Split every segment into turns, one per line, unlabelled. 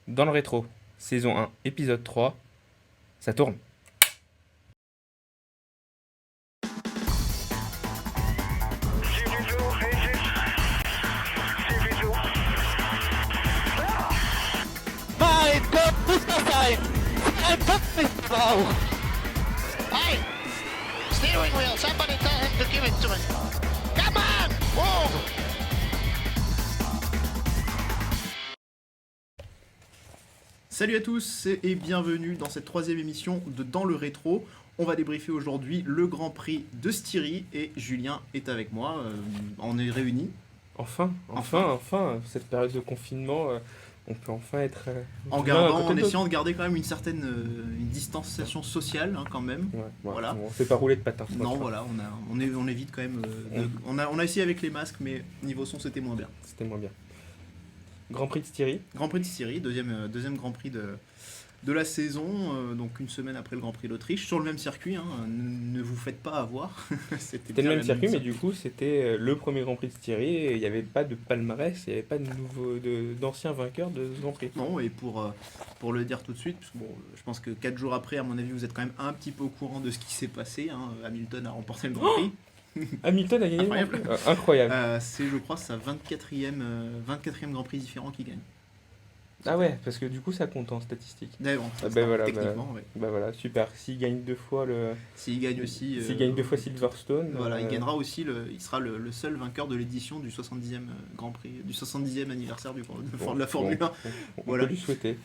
Dans le rétro, saison 1, épisode 3, ça tourne.
Mein Gott, muss das sein? Ein Kopfmissbrauch!
Hey! Steering wheel, somebody tell him to give it to me. Come on! Whoa!
Salut à tous et bienvenue dans cette troisième émission de Dans le Rétro. On va débriefer aujourd'hui le Grand Prix de Styrie et Julien est avec moi. On est réunis.
Enfin, cette période de confinement, on peut enfin être
En
l'un à côté
en
de l'autre.
essayant de garder quand même une certaine une distanciation sociale quand même.
Ouais,
Voilà.
On fait pas rouler de patins.
Non, voilà, on évite quand même. On a essayé avec les masques, mais niveau son c'était moins bien.
C'était moins bien. Grand Prix de Styrie.
Grand Prix de Styrie, deuxième Grand Prix de la saison, donc une semaine après le Grand Prix d'Autriche, sur le même circuit, hein, ne vous faites pas avoir.
C'était
bien
le même
la
circuit, mais
circuit.
du coup, c'était le premier Grand Prix de Styrie et il n'y avait pas de palmarès, il n'y avait pas d'anciens vainqueurs de ce Grand Prix.
Non, et pour le dire tout de suite, parce que bon, je pense que 4 jours après, à mon avis, vous êtes quand même un petit peu au courant de ce qui s'est passé. Hein. Hamilton a remporté le Grand Prix.
Hamilton a gagné le Grand
Incroyable.
Prix. Incroyable.
C'est, je crois, sa 24e Grand Prix différent qu'il gagne.
Ah ouais, parce que du coup, ça compte en statistique.
D'ailleurs,
Ah ben voilà,
techniquement, ouais.
Bah voilà, super. S'il gagne deux fois
S'il gagne aussi...
S'il gagne deux fois Silverstone.
Voilà, il gagnera aussi, il sera le seul vainqueur de l'édition du 70e Grand Prix, du 70e anniversaire de la Formule 1.
On
Voilà.
peut lui souhaiter.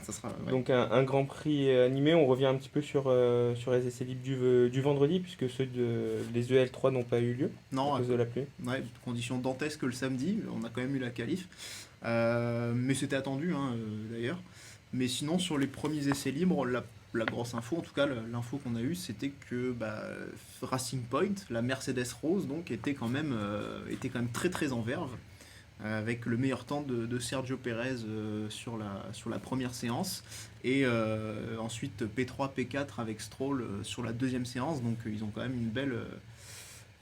Ça sera, ouais.
Donc un Grand Prix animé, on revient un petit peu sur les essais libres du vendredi, puisque les EL3 n'ont pas eu lieu
Non,
à cause de la pluie.
ouais, conditions dantesques le samedi, on a quand même eu la qualif. Mais c'était attendu hein, d'ailleurs. Mais sinon, sur les premiers essais libres, la grosse info, en tout cas l'info qu'on a eue, c'était que Racing Point, la Mercedes Rose, donc, était quand même très très en verve, avec le meilleur temps de Sergio Pérez sur la première séance, et ensuite P3, P4 avec Stroll sur la deuxième séance. Donc ils ont quand même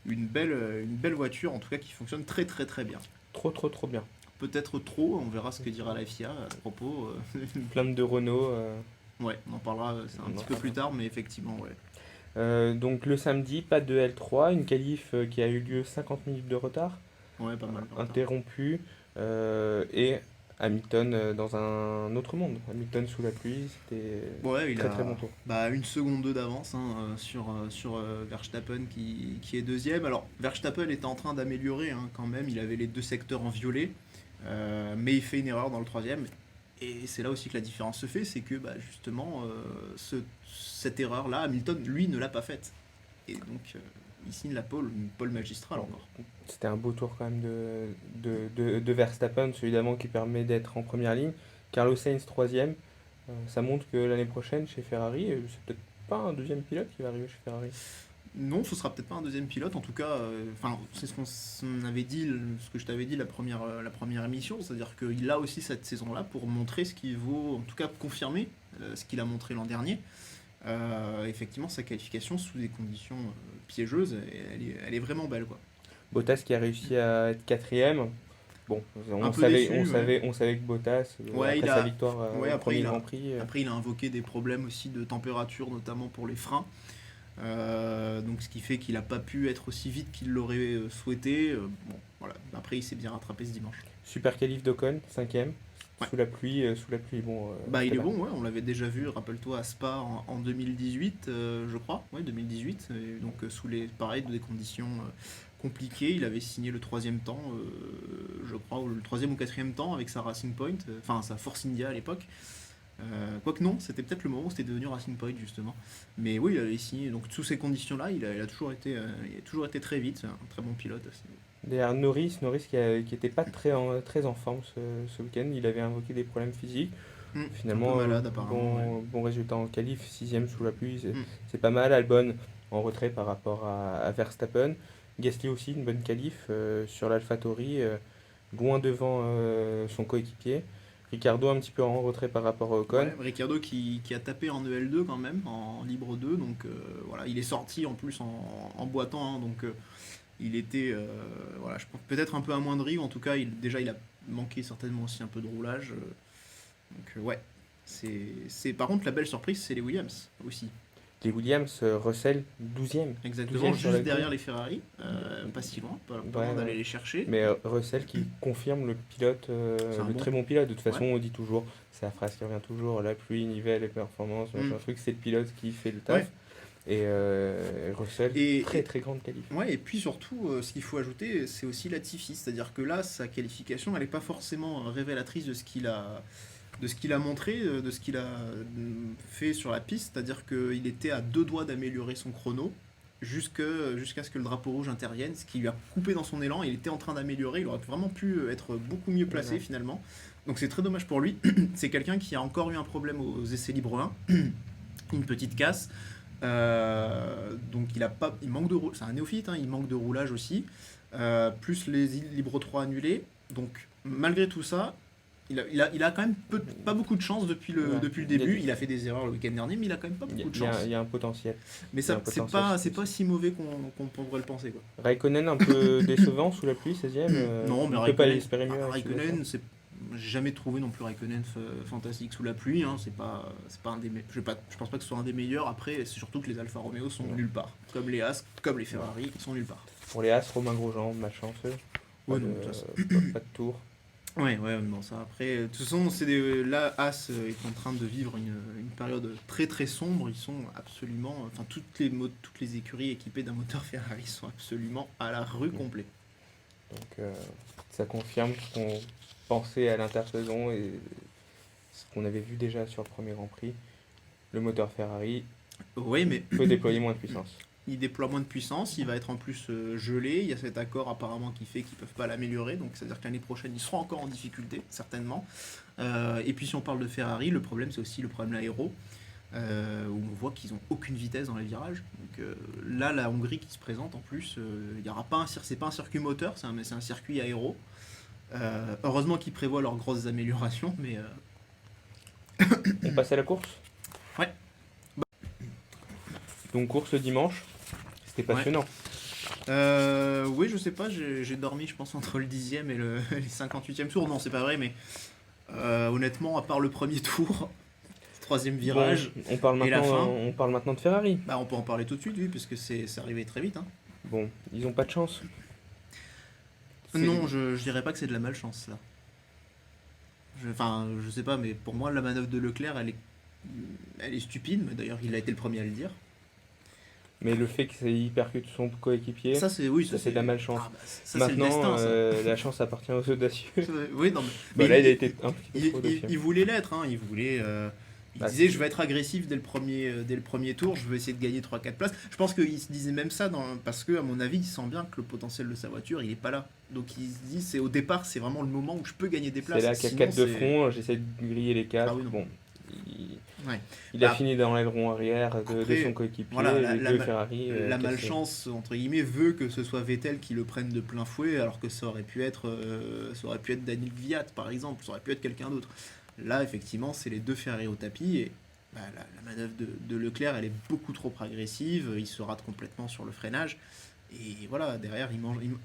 une belle voiture, en tout cas qui fonctionne très très très bien.
Trop bien.
Peut-être trop, on verra ce que dira la FIA à ce propos.
Plein de Renault.
Ouais, on en parlera c'est un petit peu plus tard, mais effectivement, ouais.
Donc le samedi, pas de L3, une qualif qui a eu lieu 50 minutes de retard,
Ouais, pas mal.
interrompue, et Hamilton dans un autre monde. Hamilton sous la pluie, c'était
Ouais, il
très
a
très bon tour.
une seconde 2 d'avance hein, sur Verstappen qui est deuxième. Alors, Verstappen était en train d'améliorer hein, quand même, il avait les deux secteurs en violet, mais il fait une erreur dans le troisième. Et c'est là aussi que la différence se fait, c'est que justement, cette erreur-là, Hamilton, lui, ne l'a pas faite. Et donc, il signe une pole magistrale encore.
C'était un beau tour quand même de Verstappen, celui d'avant qui permet d'être en première ligne. Carlos Sainz troisième. Ça montre que l'année prochaine chez Ferrari, c'est peut-être pas un deuxième pilote qui va arriver chez Ferrari.
Non, ce sera peut-être pas un deuxième pilote, en tout cas, c'est ce qu'on avait dit, ce que je t'avais dit la première émission, c'est-à-dire qu'il a aussi cette saison-là pour montrer ce qu'il vaut, en tout cas confirmer ce qu'il a montré l'an dernier. Effectivement, sa qualification sous des conditions piégeuses, elle est vraiment belle, quoi.
Bottas qui a réussi à être quatrième. Bon,
Un peu déçu,
on savait que Bottas,
Ouais,
après sa victoire
ouais,
au
après,
premier Grand Prix,
Après, il a invoqué des problèmes aussi de température, notamment pour les freins. Donc ce qui fait qu'il n'a pas pu être aussi vite qu'il l'aurait souhaité. Bon, voilà. Après, il s'est bien rattrapé ce dimanche.
super qualif d'Ocon, cinquième,
Ouais.
sous la pluie, bon.
Il
c'était
est
là.
bon, ouais, on l'avait déjà vu, rappelle-toi, à Spa en 2018, je crois. Ouais, 2018. Et donc, pareil, des conditions compliquées. Il avait signé le troisième temps, je crois, ou le troisième ou quatrième temps avec sa Racing Point, enfin sa Force India à l'époque. Quoique non, c'était peut-être le moment où c'était devenu Racing Point justement. Mais oui, il avait signé. Donc sous ces conditions-là, il a toujours été très vite. C'est un très bon pilote.
Derrière Norris qui était pas très en forme ce week-end, il avait invoqué des problèmes physiques. Finalement,
un peu malade apparemment. Ouais.
bon résultat en qualif, sixième sous la pluie,
Mm.
c'est pas mal. Albon en retrait par rapport à Verstappen. Gasly aussi, une bonne qualif sur l'AlphaTauri, loin devant son coéquipier. Ricciardo un petit peu en retrait par rapport à Ocon.
Ouais, Ricciardo qui a tapé en EL2 quand même, en libre 2. Donc voilà, il est sorti en plus en boitant. Hein, donc il était, voilà, je pense peut-être un peu amoindri. En tout cas, déjà il a manqué certainement aussi un peu de roulage. Donc ouais, par contre la belle surprise, c'est les Williams aussi.
Les Williams, Russell, 12e.
Exactement,
12e sur
juste
la
derrière
grille.
les Ferrari, pas si loin, pas
Ouais,
loin
ouais.
d'aller les chercher.
Mais Russell qui confirme le pilote,
C'est un
le
bon-
très bon pilote. De toute façon,
Ouais.
on dit toujours, c'est la phrase qui revient toujours, la pluie nivelle les performances, machin
Mm.
truc, c'est le pilote qui fait le taf.
Ouais.
Et Russell,
Et-
très très grande qualif.
Ouais, et puis surtout, ce qu'il faut ajouter, c'est aussi Latifi, c'est-à-dire que là, sa qualification, elle n'est pas forcément révélatrice de ce qu'il a montré, de ce qu'il a fait sur la piste, c'est-à-dire qu'il était à 2 doigts d'améliorer son chrono jusqu'à ce que le drapeau rouge intervienne, ce qui lui a coupé dans son élan. Il était en train d'améliorer, il aurait vraiment pu être beaucoup mieux placé
Ouais.
finalement. Donc c'est très dommage pour lui. C'est quelqu'un qui a encore eu un problème aux essais libres 1, une petite casse. Donc il manque de roulage, c'est un néophyte, hein, il manque de roulage aussi, plus les libres 3 annulés. Donc malgré tout ça, il a quand même pas beaucoup de chance depuis le
Ouais.
début. Il a fait des erreurs le week-end dernier, mais il a quand même pas
Il y,
beaucoup de
il y a,
chance.
il y a un potentiel.
Mais
il y a
ça,
un
c'est
potentiel,
pas si mauvais qu'on pourrait le penser, quoi.
Raikkonen un peu décevant sous la pluie, 16e.
Non, mais
on peut pas
Raikkonen,
espérer mieux. avec ce
Raikkonen, j'ai jamais trouvé non plus Raikkonen fantastique sous la pluie. Hein. C'est pas un des je pense pas que ce soit un des meilleurs. Après, c'est surtout que les Alfa Romeo sont nulle part. Comme les As, comme les Ferrari, ils sont nulle part.
Pour les As, Romain Grosjean, malchanceux.
Ouais,
Pas,
non,
de,
de toute façon.
pas de tour.
Ouais, non, ça après. De toute façon, là, As est en train de vivre une période très très sombre. Ils sont absolument. Enfin, toutes les écuries équipées d'un moteur Ferrari sont absolument à la rue complet.
Donc ça confirme ce qu'on pensait à l'intersaison et ce qu'on avait vu déjà sur le premier Grand Prix. Le moteur Ferrari
Oui, mais
peut déployer moins de puissance.
il déploie moins de puissance, il va être en plus gelé. Il y a cet accord apparemment qui fait qu'ils peuvent pas l'améliorer. Donc c'est-à-dire que l'année prochaine, ils seront encore en difficulté, certainement. Et puis si on parle de Ferrari, le problème c'est aussi le problème aéro. Où on voit qu'ils ont aucune vitesse dans les virages. Donc là, la Hongrie qui se présente en plus, il y aura pas c'est pas un circuit moteur, c'est un circuit aéro. Heureusement qu'ils prévoient leurs grosses améliorations, mais
On passe à la course.
Ouais.
Donc course le dimanche. C'était passionnant.
oui, je sais pas, j'ai dormi, je pense, entre le 10e et les 58e tour. Non, c'est pas vrai, mais honnêtement, à part le premier tour, troisième virage,
Bon, on parle
et la
maintenant,
fin.
on parle maintenant de Ferrari.
bah, on peut en parler tout de suite, oui, parce que c'est arrivé très vite. Hein.
Bon, ils ont pas de chance. C'est-
Non, je dirais pas que c'est de la malchance, là. Enfin, je sais pas, mais pour moi, la manœuvre de Leclerc, elle est stupide, mais d'ailleurs, il a été le premier à le dire.
Mais le fait qu'il percute son coéquipier,
Ça, c'est oui,
ça, c'est de la malchance.
Ah, bah, ça, c'est le
maintenant,
destin, ça.
la chance appartient aux audacieux.
Oui, non,
Bah,
mais
là, il a été un petit peu
il,
trop
il-
audacieux.
il voulait l'être, hein, il voulait. Il
Bah,
disait
c'est-
je vais être agressif dès le premier tour, je vais essayer de gagner 3-4 places. Je pense qu'il se disait même ça parce que à mon avis il sent bien que le potentiel de sa voiture il est pas là. Donc il se dit c'est au départ c'est vraiment le moment où je peux gagner des places.
C'est là qu'il y a
Sinon,
4 de
c'est-
front, j'essaie de griller les 4.
Ah oui, non.
Bon, il,
Ouais.
il a
Bah,
fini dans l'aileron arrière de
après,
son coéquipier,
voilà,
les deux Ferrari.
La
cassés.
malchance entre guillemets veut que ce soit Vettel qui le prenne de plein fouet alors que ça aurait pu être Daniel Kvyat par exemple, ça aurait pu être quelqu'un d'autre. Là effectivement c'est les deux Ferrari au tapis et bah, la manœuvre de Leclerc elle est beaucoup trop agressive, il se rate complètement sur le freinage et voilà derrière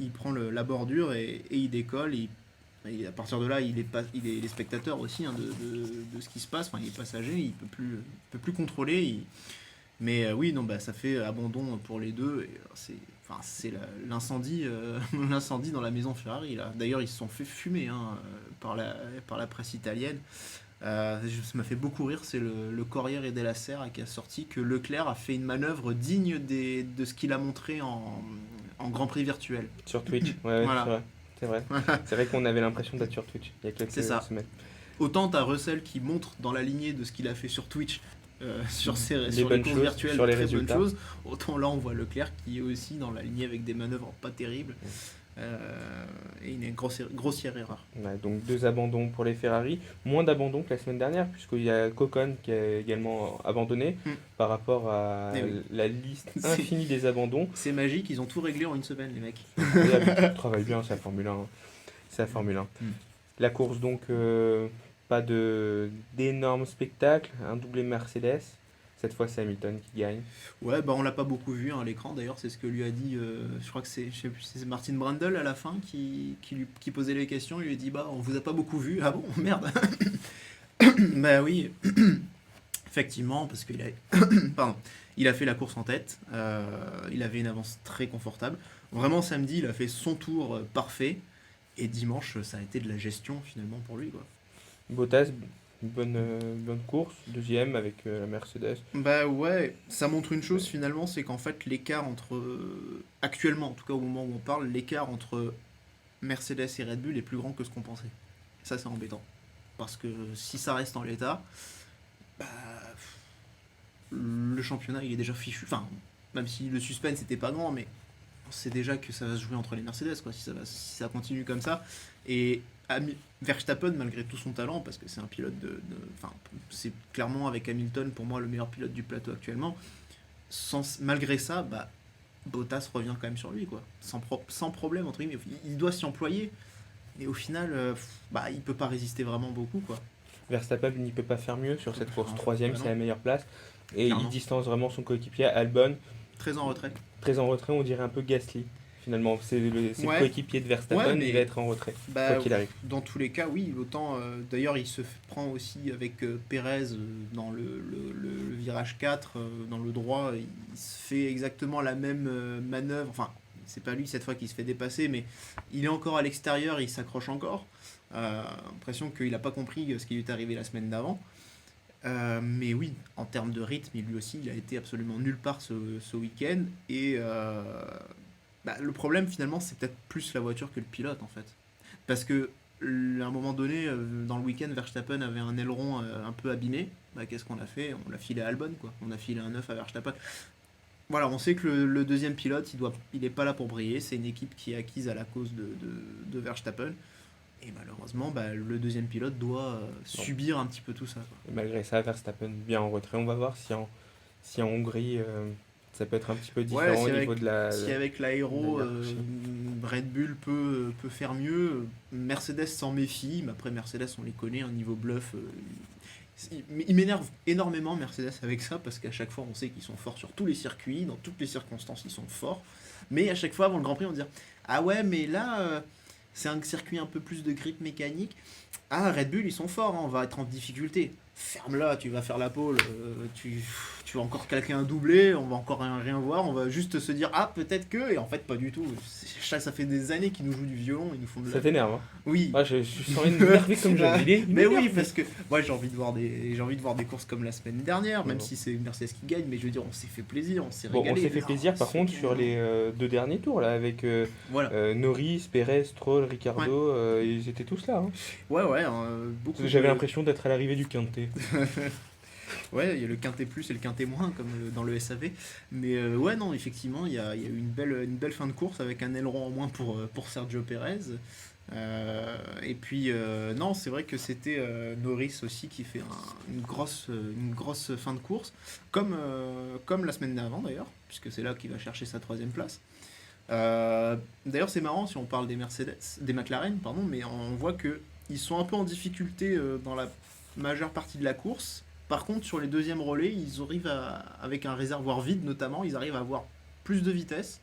il prend la bordure et il décolle et à partir de là il est spectateur aussi hein, de ce qui se passe, enfin, il est passager, il peut plus contrôler, mais oui non bah ça fait abandon pour les deux et c'est l'incendie l'incendie dans la maison Ferrari là. D'ailleurs ils se sont fait fumer hein, par la presse italienne. Ça m'a fait beaucoup rire, c'est le Corriere della Sera qui a sorti que Leclerc a fait une manœuvre digne de ce qu'il a montré en Grand Prix virtuel.
Sur Twitch, ouais,
Voilà.
c'est vrai. C'est vrai qu'on avait l'impression d'être sur Twitch il y a quelques
C'est ça.
semaines.
Autant t'as Russell qui montre dans la lignée de ce qu'il a fait sur Twitch, sur
Les
les
bonnes
courses
choses,
virtuelles,
sur les
très bonnes
résultats.
choses. Autant là on voit Leclerc qui est aussi dans la lignée avec des manœuvres pas terribles. Et une grossière erreur.
Ouais, donc 2 abandons pour les Ferrari, moins d'abandons que la semaine dernière, puisqu'il y a Ocon qui a également abandonné par rapport à
Eh oui.
la liste
C'est-
infinie des abandons.
C'est magique, ils ont tout réglé en une semaine les mecs.
Ils travaillent bien, c'est la Formule 1. C'est la Formule 1. La course, donc, pas d'énormes spectacles, un doublé Mercedes. Cette fois, c'est Hamilton qui gagne.
Ouais, bah on l'a pas beaucoup vu hein, à l'écran. D'ailleurs, c'est ce que lui a dit. Je crois que je sais plus, c'est Martin Brundle à la fin qui posait les questions. Il lui a dit bah on vous a pas beaucoup vu. Ah bon, merde. Bah oui, effectivement, parce qu'il a... Pardon. Il a fait la course en tête, il avait une avance très confortable. Vraiment, samedi, il a fait son tour parfait, et dimanche, ça a été de la gestion finalement pour lui, quoi.
Bottas, bonne course, deuxième avec la Mercedes.
Bah ouais, ça montre une chose finalement, c'est qu'en fait l'écart entre... actuellement, en tout cas au moment où on parle, l'écart entre Mercedes et Red Bull est plus grand que ce qu'on pensait. Ça c'est embêtant. Parce que si ça reste en l'état, bah, le championnat il est déjà fichu. Enfin, même si le suspense n'était pas grand, mais on sait déjà que ça va se jouer entre les Mercedes, quoi, si ça continue comme ça. Et Verstappen, malgré tout son talent, parce que c'est un pilote enfin, c'est clairement avec Hamilton pour moi le meilleur pilote du plateau actuellement, malgré ça, bah, Bottas revient quand même sur lui, quoi. Sans problème, entre guillemets. Il doit s'y employer, mais au final, bah, il peut pas résister vraiment beaucoup, quoi.
Verstappen n'y peut pas faire mieux sur cette course. Troisième,
Bah
c'est
non.
la meilleure place. Et il
Clairement.
distance vraiment son coéquipier Albon.
Très en retrait.
Très en retrait, on dirait un peu Gasly. Finalement, c'est le
Ouais.
coéquipier de Verstappen,
Ouais, mais-
il va être en retrait,
Bah,
quoi qu'il arrive.
dans tous les cas, oui. Autant, d'ailleurs, il se prend aussi avec Pérez dans le virage 4, dans le droit. Il se fait exactement la même manœuvre. Enfin, c'est pas lui cette fois qui se fait dépasser, mais il est encore à l'extérieur, il s'accroche encore. Impression qu'il n'a pas compris ce qui lui est arrivé la semaine d'avant. Mais oui, en termes de rythme, lui aussi, il a été absolument nulle part ce week-end. Et bah, le problème, finalement, c'est peut-être plus la voiture que le pilote, en fait. Parce que, à un moment donné, dans le week-end, Verstappen avait un aileron un peu abîmé. Bah, qu'est-ce qu'on a fait? On l'a filé à Albon, quoi. On a filé un neuf à Verstappen. Voilà, on sait que le deuxième pilote, il est pas là pour briller. C'est une équipe qui est acquise à la cause de Verstappen. Et malheureusement, bah, le deuxième pilote doit subir un petit peu tout ça, quoi.
Et malgré ça, Verstappen bien en retrait. On va voir si en Hongrie, ça peut être un petit peu différent au niveau de la...
Si avec l'aéro,
la hiérarchie.
Red Bull peut faire mieux, Mercedes s'en méfie, mais après Mercedes on les connaît, un niveau bluff. Il m'énerve énormément Mercedes avec ça, parce qu'à chaque fois on sait qu'ils sont forts sur tous les circuits, dans toutes les circonstances ils sont forts, mais à chaque fois avant le Grand Prix on dit ah ouais mais là c'est un circuit un peu plus de grip mécanique. Ah, Red Bull, ils sont forts, hein, on va être en difficulté. Ferme-la, tu vas faire la pole, tu vas encore calquer un doublé, on va encore rien voir, on va juste se dire ah peut-être que, et en fait pas du tout. Ça fait des années qu'ils nous jouent du violon, ils nous font de
Ça
la...
t'énerve, hein?
Oui.
Moi, je suis sans énervé comme je l'ai.
Mais oui, parce que moi j'ai envie de voir des courses comme la semaine dernière, même
Ouais.
si c'est Mercedes qui gagne, mais je veux dire on s'est fait plaisir, on s'est
Bon,
régalé.
on s'est fait
Là,
plaisir par
ce
contre
week-end,
sur les deux derniers tours là avec
Voilà.
Norris, Perez, Stroll, Ricardo, ils étaient tous là, hein.
Ouais, beaucoup.
J'avais
de-
l'impression d'être à l'arrivée du Quintet.
Ouais, il y a le quintet plus et le quintet moins, comme dans le SAV. Mais ouais, non, effectivement, il y a eu une belle fin de course avec un aileron en moins pour Sergio Pérez. Et puis, non, c'est vrai que c'était Norris aussi qui fait une grosse fin de course, comme la semaine d'avant d'ailleurs, puisque c'est là qu'il va chercher sa troisième place. D'ailleurs, c'est marrant si on parle des McLaren, pardon, mais on voit que ils sont un peu en difficulté dans la majeure partie de la course. Par contre, sur les deuxièmes relais, ils arrivent avec un réservoir vide notamment, ils arrivent à avoir plus de vitesse.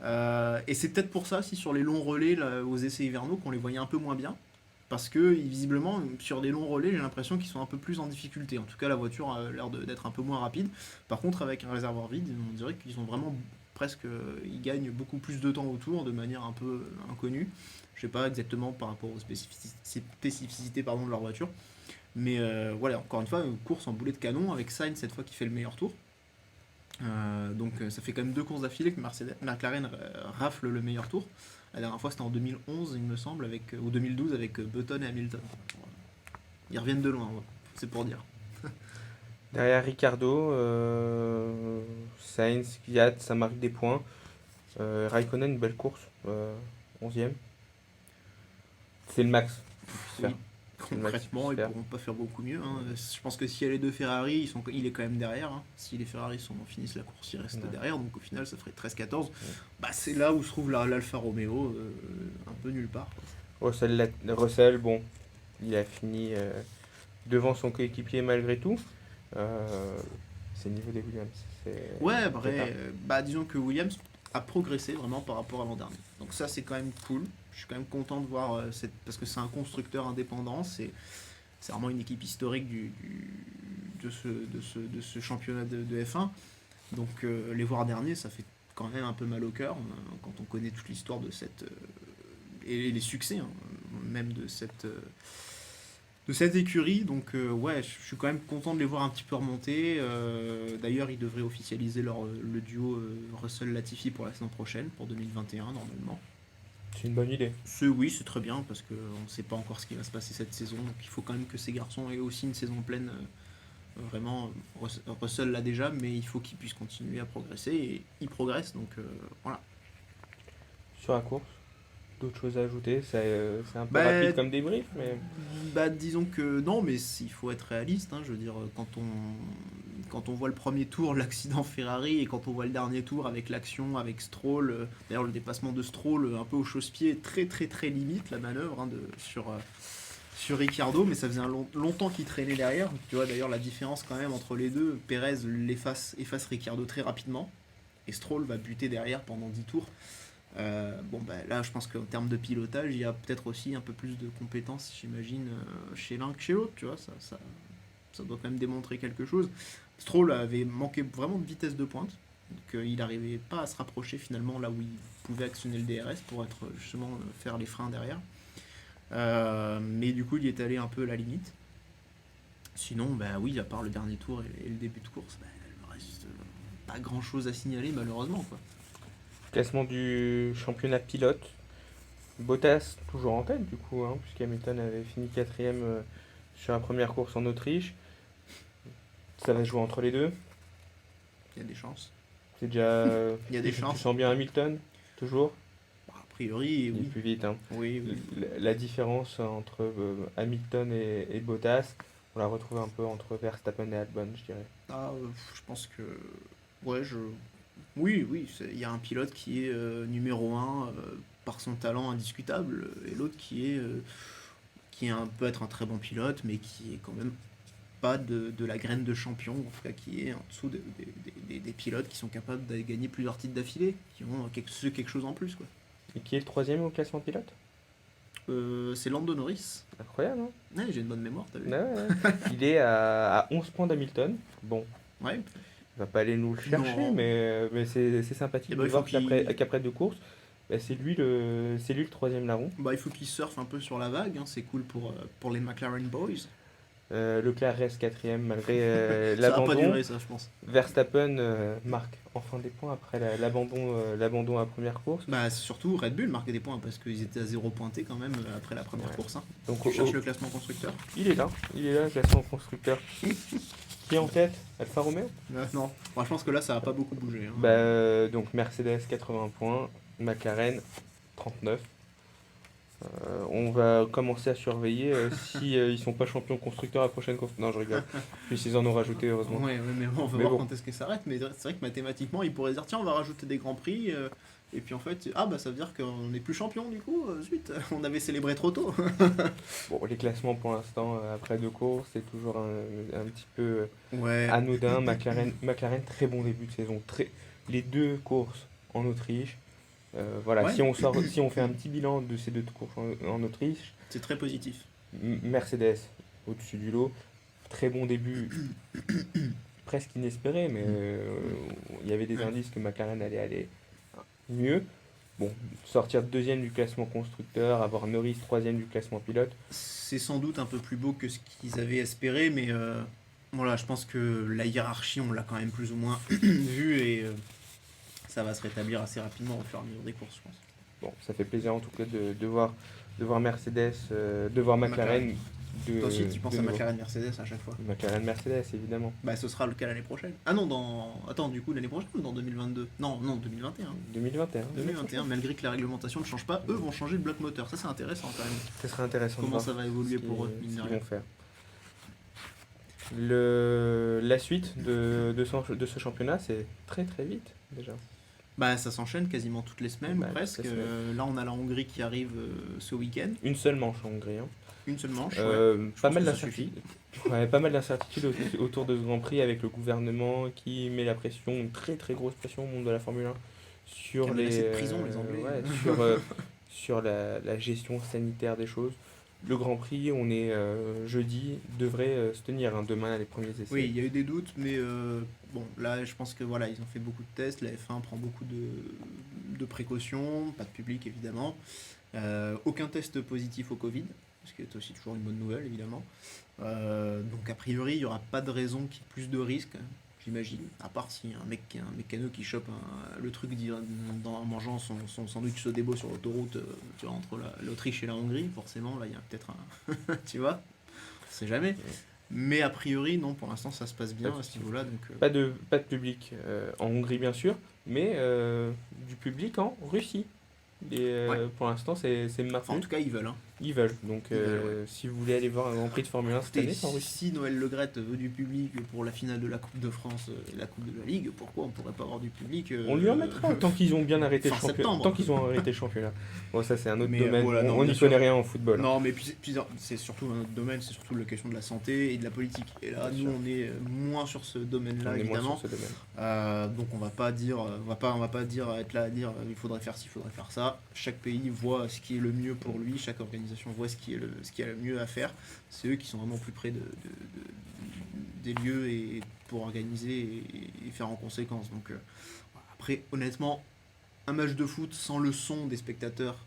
Et c'est peut-être pour ça, si sur les longs relais là, aux essais hivernaux, qu'on les voyait un peu moins bien. Parce que visiblement, sur des longs relais, j'ai l'impression qu'ils sont un peu plus en difficulté. En tout cas, la voiture a l'air d'être un peu moins rapide. Par contre, avec un réservoir vide, on dirait qu'ils ont vraiment presque. Ils gagnent beaucoup plus de temps autour de manière un peu inconnue. Je sais pas exactement par rapport aux spécificités pardon, de leur voiture. Mais voilà, encore une fois, une course en boulet de canon avec Sainz cette fois qui fait le meilleur tour. Donc ça fait quand même deux courses d'affilée que McLaren rafle le meilleur tour. La dernière fois c'était en 2011 il me semble, ou 2012 avec Button et Hamilton. Ils reviennent de loin, ouais. C'est pour dire.
Derrière Ricardo, Sainz, Kvyat, ça marque des points. Raikkonen, une belle course, 11e. C'est le max.
Oui.
C'est le max
Concrètement, ils
qu'il puisse faire.
pourront pas faire beaucoup mieux, hein. Je pense que s'il y a les deux Ferrari, il est quand même derrière, hein. Si les Ferrari finissent la course, il reste
Ouais.
derrière. Donc au final, ça ferait 13-14. Bah, c'est là où se trouve l'Alfa Romeo, un peu nulle part, quoi.
Russell, bon, il a fini devant son coéquipier malgré tout. C'est le niveau des Williams.
Ouais,
c'est
après,
pas-
bah, disons que Williams a progressé vraiment par rapport à l'an dernier. Donc ça, c'est quand même cool. Je suis quand même content de voir, parce que c'est un constructeur indépendant. c'est vraiment une équipe historique de ce championnat de F1. Donc les voir derniers, ça fait quand même un peu mal au cœur quand on connaît toute l'histoire de cette et les succès hein, même de cette écurie. Donc ouais, je suis quand même content de les voir un petit peu remonter. D'ailleurs, ils devraient officialiser le duo Russell-Latifi pour la saison prochaine, pour 2021 normalement.
C'est une bonne idée.
Oui, c'est très bien parce qu'on ne sait pas encore ce qui va se passer cette saison. Donc il faut quand même que ces garçons aient aussi une saison pleine. Vraiment, Russell l'a déjà, mais il faut qu'il puisse continuer à progresser et il progresse. Donc voilà.
Sur la course, d'autres choses à ajouter? C'est un peu
Bah,
rapide comme débrief, mais
Bah, disons que non, mais il faut être réaliste. Hein, je veux dire, quand on voit le premier tour, l'accident Ferrari, et quand on voit le dernier tour avec l'action, avec Stroll, d'ailleurs le dépassement de Stroll un peu au chausse-pied, très très très limite la manœuvre hein, sur Ricciardo, mais ça faisait longtemps qu'il traînait derrière. Tu vois d'ailleurs la différence quand même entre les deux, Pérez efface Ricciardo très rapidement, et Stroll va buter derrière pendant 10 tours. Bon bah là je pense qu'en termes de pilotage il y a peut-être aussi un peu plus de compétences j'imagine chez l'un que chez l'autre, tu vois, ça doit quand même démontrer quelque chose. Stroll avait manqué vraiment de vitesse de pointe, donc il n'arrivait pas à se rapprocher finalement là où il pouvait actionner le DRS pour être justement faire les freins derrière. Mais du coup il est allé un peu à la limite. Sinon bah oui, à part le dernier tour et le début de course, bah, il reste pas grand chose à signaler malheureusement quoi.
classement du championnat pilote. Bottas toujours en tête du coup, hein, puisqu'Hamilton avait fini 4ème sur la première course en Autriche. Ça va se jouer entre les deux.
Il y a des chances.
C'est déjà.
Il y a des
tu
chances.
sens bien Hamilton, toujours.
Bah, a priori,
Il est
oui.
plus vite. Hein.
Oui, oui.
La différence entre Hamilton et Bottas, on la retrouve un peu entre Verstappen et Albon, je dirais.
Ah, je pense que. Ouais, Oui, oui, il y a un pilote qui est numéro 1 par son talent indiscutable, et l'autre qui peut être un très bon pilote, mais qui est quand même pas de la graine de champion, en tout cas qui est en dessous des pilotes qui sont capables de gagner plusieurs titres d'affilée, qui ont quelque chose en plus, quoi.
Et qui est le 3ème au classement pilote?
C'est Lando Norris.
Incroyable, hein?
Ouais, j'ai une bonne mémoire, t'as vu?
Ouais, ouais. Il est à 11 points d'Hamilton. Bon,
Ouais.
il va pas aller nous le chercher,
Non.
mais c'est sympathique
Eh
de
ben, il
voir
faut qu'il-
qu'après deux courses, bah, c'est lui le 3ème larron.
Bah, il faut qu'il surfe un peu sur la vague, hein, c'est cool pour les McLaren Boys.
Leclerc reste 4ème malgré
Ça va pas
l'abandon.
durer, ça, je pense.
Verstappen marque enfin des points après l'abandon à la première course.
Bah, surtout Red Bull marquait des points parce qu'ils étaient à 0 pointé quand même après la première
Ouais.
course. Hein.
Donc
Tu cherches le classement constructeur?
il est là, le classement constructeur. Qui est en tête? Alfa Romeo?
Non, moi, je pense que là ça va pas beaucoup bouger. Hein.
Donc Mercedes 80 points, McLaren 39. On va commencer à surveiller si ils sont pas champions constructeurs à la prochaine course. Non, je rigole. Puis ils en ont rajouté heureusement.
Ouais, mais on va
Mais
voir
bon.
quand est-ce que ça s'arrête. Mais c'est vrai que mathématiquement ils pourraient dire tiens, on va rajouter des grands prix. Et puis en fait, bah ça veut dire qu'on n'est plus champion du coup. Zut, on avait célébré trop tôt.
Bon, les classements pour l'instant après deux courses, c'est toujours un petit peu
Ouais.
anodin. McLaren, très bon début de saison. Les deux courses en Autriche. Voilà,
Ouais.
si on fait un petit bilan de ces deux courses en Autriche,
C'est très positif.
Mercedes au-dessus du lot, très bon début, presque inespéré, mais il y avait des indices que McLaren allait aller mieux. Bon, sortir deuxième du classement constructeur, avoir Norris troisième du classement pilote,
C'est sans doute un peu plus beau que ce qu'ils avaient espéré, mais voilà, je pense que la hiérarchie, on l'a quand même plus ou moins vue et ça va se rétablir assez rapidement au fur et à mesure des courses, je pense.
bon, ça fait plaisir en tout cas de voir Mercedes, de voir McLaren.
Toi aussi, tu penses
de
à
nouveau.
McLaren Mercedes à chaque fois.
McLaren Mercedes, évidemment.
Bah, ce sera le cas l'année prochaine. Ah non, Attends, du coup, l'année prochaine ou dans 2022? Non, 2021.
2021.
2021, malgré que la réglementation ne change pas, eux vont changer le bloc moteur. Ça, c'est intéressant quand même.
Ce serait intéressant de
Comment
voir
ça va évoluer
ce
pour eux,
qu'ils-
mine
ce
de
qu'ils
rien.
vont faire. La suite de ce championnat, c'est très très vite déjà.
Bah, ça s'enchaîne quasiment toutes les semaines,
Bah,
ou presque.
toutes les semaines.
Là, on a la Hongrie qui arrive ce week-end.
Une seule manche en Hongrie. Hein.
Une seule manche.
Pas
pense
mal
que ça
d'incertitudes. Ouais, pas mal d'incertitudes autour de ce Grand Prix avec le gouvernement qui met la pression, une très très grosse pression au monde de la Formule 1
Qui
sur
a menacé de prison, les Anglais.
sur la gestion sanitaire des choses. le Grand Prix, on est jeudi, devrait se tenir hein, demain les premiers essais.
Oui, il y a eu des doutes, mais bon, là, je pense que voilà, ils ont fait beaucoup de tests. La F1 prend beaucoup de précautions, pas de public évidemment. Aucun test positif au Covid, ce qui est aussi toujours une bonne nouvelle évidemment. Donc a priori, il n'y aura pas de raison qu'il y ait plus de risques, j'imagine. À part si un mécano qui chope le truc en mangeant son sandwich Sodebo sur l'autoroute, tu vois, entre l'Autriche et la Hongrie, forcément, là, il y a peut-être un... tu vois, on sait jamais. Mais a priori, non, pour l'instant, ça se passe bien à ce niveau-là. Donc,
Pas de public en Hongrie, bien sûr, mais du public en Russie. Et pour l'instant, c'est
enfin,
maintenu.
en tout cas, ils veulent. Hein.
Ils veulent. Donc,
Ils veulent,
si vous voulez aller voir un Grand Prix de Formule 1 cette année, c'est en Russie.
Si Noël Le Graët veut du public pour la finale de la Coupe de France et la Coupe de la Ligue, pourquoi on pourrait pas avoir du public
On lui en mettra tant qu'ils ont bien arrêté le
fin
championnat.
septembre.
Tant qu'ils ont arrêté le championnat. Bon, ça, c'est un autre
Mais,
domaine.
voilà, non,
on
bien
n'y
sûr.
connaît rien en football.
Non, mais puis c'est surtout un autre domaine, c'est surtout la question de la santé et de la politique. Et là,
Bien
nous,
sûr.
on est moins sur ce domaine-là,
On est moins
évidemment.
sur ce domaine.
Donc on va pas dire, être là à dire il faudrait faire ci, il faudrait faire ça. Chaque pays voit ce qui est le mieux pour lui, chaque organisation voit ce qui est le mieux à faire. C'est eux qui sont vraiment plus près des lieux et pour organiser et faire en conséquence. Donc après, honnêtement, un match de foot sans le son des spectateurs,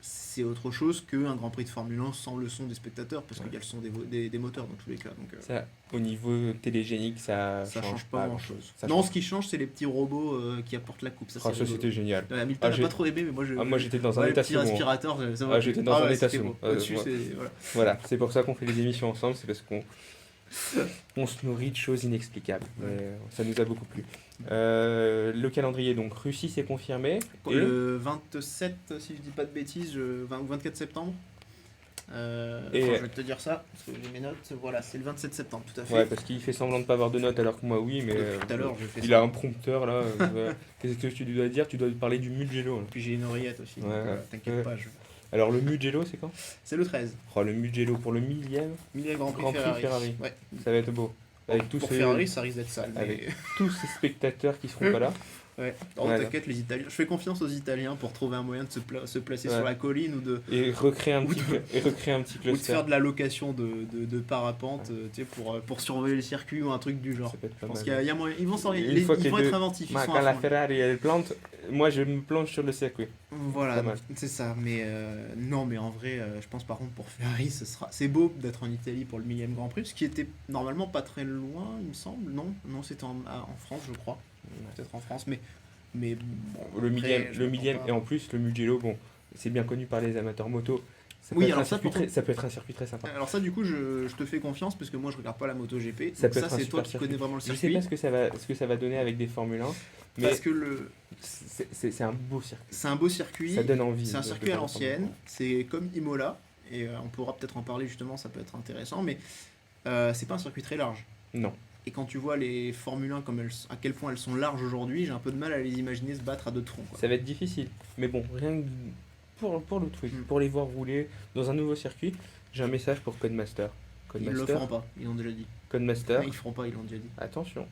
c'est autre chose qu'un Grand Prix de Formule 1 sans le son des spectateurs, parce qu'il y a le son des moteurs dans tous les cas. Donc,
Ça, au niveau télégénique, ça
change pas grand
grand-chose.
chose.
Ça
Non,
change
ce qui change, c'est les petits robots qui apportent la coupe. Ça,
Ah,
c'est
ça,
rigolo.
c'était génial.
Hamilton n'a
j'ai-
pas trop aimé, mais moi,
moi, j'étais dans un
le
état
petit
second.
aspirateur, ça m'a
Ah,
plu.
j'étais dans un
ouais,
état
c'était
second.
beau. Au-dessus,
Moi-
c'est... Voilà.
Voilà, c'est pour ça qu'on fait les émissions ensemble, c'est parce qu'on se nourrit de choses inexplicables. Mais ça nous a beaucoup plu. Le calendrier, donc Russie, c'est confirmé. Et
Le 27, si je dis pas de bêtises, ou 24 septembre.
Et-
Je vais te dire ça, parce que j'ai mes notes. Voilà, c'est le 27 septembre, tout à fait.
ouais, parce qu'il fait semblant de pas avoir de notes alors que moi, oui, mais
Tout à l'heure, je fais
il
ça.
a un prompteur là. Qu'est-ce que tu lui dois dire? Tu dois lui parler du Mugello. Là.
Puis j'ai une oreillette aussi, donc,
Ouais,
t'inquiète
ouais.
pas.
Alors, le Mugello, c'est quand?
C'est le 13.
Oh, le Mugello pour le 1000e,
Millième Grand Prix
Grand Prix
Ferrari.
Ferrari.
Ouais.
ça va être beau. Avec tous
Pour
ces,
Ferrari, ça risque d'être sale. Mais...
avec tous ces spectateurs qui seront pas là.
Ouais. Non,
Ouais,
t'inquiète, les Italiens. Je fais confiance aux Italiens pour trouver un moyen de se placer
Ouais.
sur la colline ou de
Et recréer un
Ou
petit,
de-
et recréer un petit
ou de
cluster.
faire de la location de parapente, tu sais, pour surveiller le circuit ou un truc du genre.
Ça peut être
Je
pas
pense
mal.
qu'il y a moyen. Ils vont s'en-
Une
les-
fois
ils
que
vont
les
être
deux-
inventifs. Ils sont
Quand
à
la
fond.
Ferrari elle plante, moi je me plonge sur le circuit.
Voilà,
Pas mal.
c'est ça. Mais non, mais en vrai, je pense par contre pour Ferrari, c'est beau d'être en Italie pour le 1000e Grand Prix, ce qui était normalement pas très loin, il me semble. Non, c'était en France, je crois. Peut-être en France, mais bon,
Le
après,
millième,
je
le
m'attends
millième
pas.
et en plus le Mugello, bon, c'est bien connu par les amateurs moto. Ça
Oui,
peut être
alors
un
ça,
circuit
par contre-
ça peut être un circuit très sympa.
Alors ça, du coup, je te fais confiance parce que moi, je regarde pas la MotoGP.
Ça
Donc
peut
ça,
être un
c'est toi
super
qui
circuit.
connais vraiment le
Je sais
circuit.
pas ce que ça va donner avec des Formule 1, mais
Parce que
c'est un beau circuit.
c'est un beau circuit.
Ça donne envie.
C'est un
de
circuit à
faire la Formule
l'ancienne. C'est comme Imola. Et on pourra peut-être en parler justement, ça peut être intéressant. Mais c'est pas un circuit très large.
1. Non.
Et quand tu vois les Formule 1 à quel point elles sont larges aujourd'hui, j'ai un peu de mal à les imaginer se battre à deux troncs. Quoi.
Ça va être difficile. Mais bon, rien que pour le truc,
Mm.
pour les voir rouler dans un nouveau circuit, j'ai un message pour Codemaster.
Ils le feront pas, ils l'ont déjà dit.
Codemaster,
Ils le feront pas, ils l'ont déjà dit.
attention.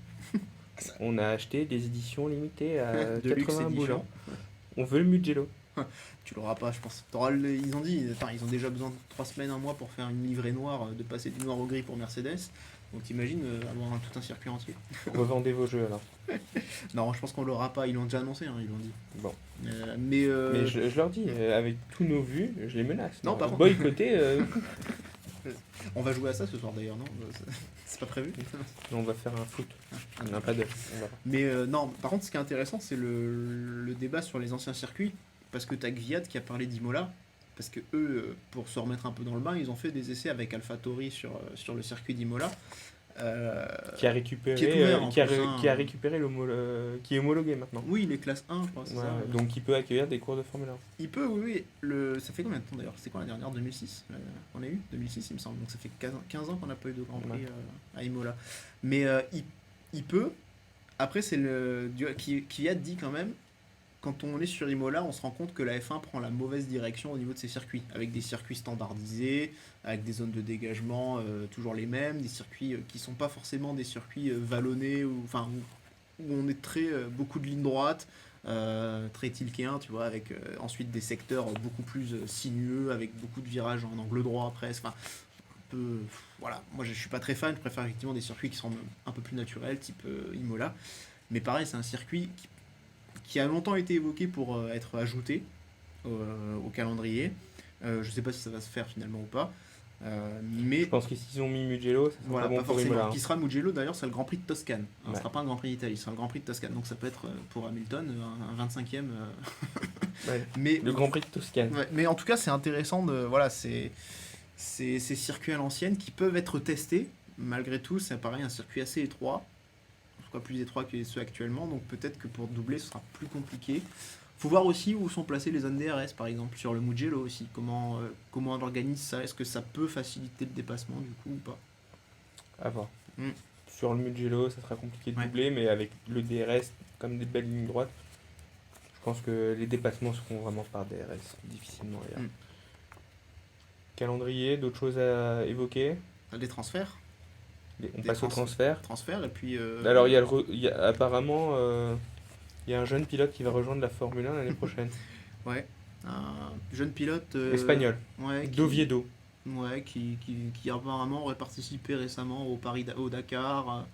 On a acheté des éditions limitées à
De luxe
80 boules.
édition.
hein. On veut le Mugello.
Tu l'auras pas, je pense. Ils ont déjà besoin de 3 semaines, un mois pour faire une livrée noire, de passer du noir au gris pour Mercedes. Donc t'imagines avoir tout un circuit entier.
Revendez vos jeux alors.
Non, je pense qu'on l'aura pas, ils l'ont déjà annoncé, hein, ils l'ont dit.
Bon.
Mais
Mais je leur dis, avec tous nos vues, je les menace.
Non, par contre-
Boycotter,
on va jouer à ça ce soir d'ailleurs, non C'est pas prévu.
on va faire un foot. Un paddle. On verra.
Mais non, par contre, ce qui est intéressant, c'est le débat sur les anciens circuits. Parce que t'as Gviat qui a parlé d'Imola. Parce que eux, pour se remettre un peu dans le bain, ils ont fait des essais avec AlphaTauri sur le circuit d'Imola.
Qui a récupéré,
qui est ouvert, en
qui a
plus,
ré-
hein.
qui a récupéré qui est homologué maintenant.
Oui, il est classe 1, je crois, c'est
Ouais,
ça.
donc il peut accueillir des cours de Formule 1.
Il peut, oui, oui. Ça fait combien de temps d'ailleurs? C'est quand la dernière? 2006 on a eu 2006, il me semble. Donc ça fait 15 ans qu'on n'a pas eu de Grand Prix
Ouais.
à Imola. Mais il peut. Après, qui a dit quand même, quand on est sur Imola, on se rend compte que la F1 prend la mauvaise direction au niveau de ses circuits. Avec des circuits standardisés, avec des zones de dégagement toujours les mêmes, des circuits qui sont pas forcément des circuits vallonnés, où on est beaucoup de lignes droites, très tilkéen, tu vois, avec ensuite des secteurs beaucoup plus sinueux, avec beaucoup de virages en angle droit presque. Enfin, un peu, voilà, moi je suis pas très fan, je préfère effectivement des circuits qui sont un peu plus naturels, type Imola. Mais pareil, c'est un circuit qui a longtemps été évoqué pour être ajouté au calendrier. Je sais pas si ça va se faire finalement ou pas. Mais
Je pense que s'ils ont mis Mugello, ça sera
voilà,
pas bon
pas
pour
forcément.
Imola.
Qui sera Mugello d'ailleurs, c'est le Grand Prix de Toscane. Ce
Ouais.
sera pas un Grand Prix d'Italie, ce sera le Grand Prix de Toscane. Donc ça peut être pour Hamilton un 25e.
Ouais.
Mais,
Le Grand Prix de Toscane.
ouais, mais en tout cas, c'est intéressant de. Voilà, ces circuits à l'ancienne qui peuvent être testés. Malgré tout, c'est pareil, un circuit assez étroit. En tout cas, plus étroit que ceux actuellement. Donc peut-être que pour doubler, ce sera plus compliqué. Faut voir aussi où sont placées les zones DRS, par exemple, sur le Mugello aussi. Comment on organise ça? Est-ce que ça peut faciliter le dépassement du coup ou pas?
À voir.
Mm.
Sur le Mugello, ça sera compliqué de
Ouais.
doubler, mais avec le DRS, comme des belles lignes droites, je pense que les dépassements seront vraiment par DRS, difficilement ailleurs.
Mm.
Calendrier, d'autres choses à évoquer?
Des transferts.
On
Des
passe au transfert.
Transferts, et puis.
Alors, apparemment, il y a un jeune pilote qui va rejoindre la Formule 1 l'année prochaine.
Ouais. Un jeune pilote.
Espagnol,
Ouais,
Doviedo.
Ouais, qui apparemment aurait participé récemment au Dakar,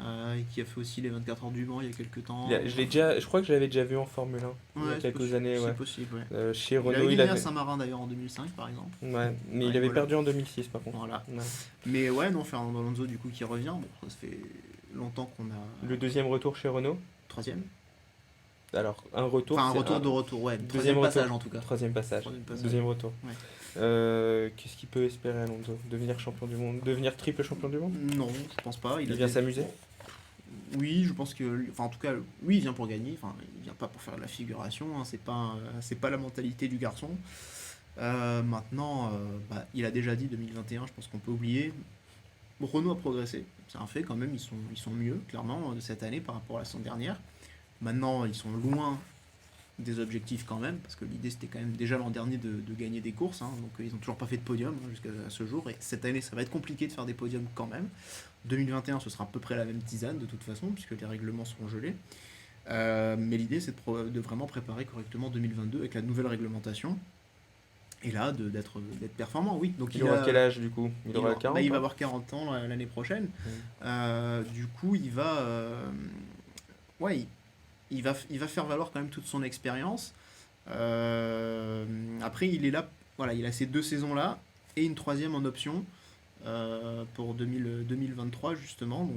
et qui a fait aussi les 24 heures du Mans il y a quelques temps.
Je crois que je l'avais déjà vu en Formule 1 il y a
Ouais,
quelques années.
c'est
Ouais.
possible, ouais.
Chez
Il
Renault,
avait
il
gagné à
avait.
Saint-Marin d'ailleurs en 2005 par exemple.
Ouais, mais
Ouais,
il avait
voilà.
perdu en 2006 par contre.
Voilà.
Ouais.
Mais ouais, non, Fernando Alonso du coup qui revient. Bon, ça fait longtemps qu'on a.
Le deuxième retour chez Renault.
Troisième.
Alors, un retour.
Enfin, un
c'est
retour de retour, ouais.
Deuxième
Troisième
retour.
passage en tout cas.
Troisième passage.
Troisième passage.
Deuxième retour.
Ouais.
Qu'est-ce qu'il peut espérer Alonso? Devenir champion du monde? Devenir triple champion du monde?
Non, je pense pas.
Il
a
vient
des-
s'amuser?
Oui, je pense que, enfin en tout cas, oui, il vient pour gagner. Enfin, il vient pas pour faire de la figuration. Hein, c'est pas la mentalité du garçon. Maintenant, il a déjà dit 2021. Je pense qu'on peut oublier. Renault a progressé. C'est un fait quand même. Ils sont mieux clairement cette année par rapport à la saison dernière. Maintenant, ils sont loin des objectifs quand même, parce que l'idée c'était quand même déjà l'an dernier de gagner des courses, hein, donc ils ont toujours pas fait de podium jusqu'à ce jour, et cette année ça va être compliqué de faire des podiums quand même. 2021 ce sera à peu près la même tisane de toute façon, puisque les règlements seront gelés. Mais l'idée c'est de vraiment préparer correctement 2022 avec la nouvelle réglementation, et là d'être performant, oui. Donc
Il aura quel âge du coup? Il aura 40
il va
ans.
avoir 40 ans l'année prochaine.
Mm.
Du coup, il va, ouais, il va faire valoir quand même toute son expérience. Après, il est là, voilà, il a ces 2 saisons-là et une troisième en option pour 2023 justement.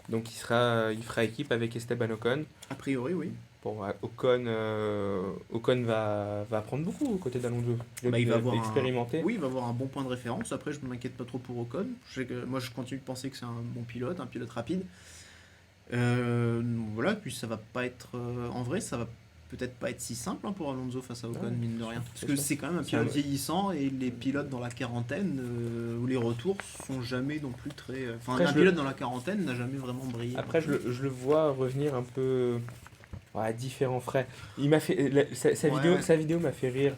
Donc il fera équipe avec Esteban Ocon.
A priori, oui.
Bon, Ocon va apprendre beaucoup aux côtés d'Alonso.
Il va avoir
expérimenté.
Oui, il va avoir un bon point de référence. Après, je ne m'inquiète pas trop pour Ocon. Moi, je continue de penser que c'est un bon pilote, un pilote rapide. Voilà, puis ça va pas être. En vrai, ça va peut-être pas être si simple pour Alonso face à Ocon,
Ouais,
mine de rien.
c'est
Parce que
sûr.
c'est quand même un
C'est
pilote
un-
vieillissant, et les pilotes dans la quarantaine, où les retours sont jamais non plus très. Enfin,
Après,
un pilote dans la quarantaine n'a jamais vraiment brillé.
Après, je le vois revenir un peu différent, frais. Il m'a fait sa
Ouais,
vidéo,
ouais.
sa vidéo m'a fait rire.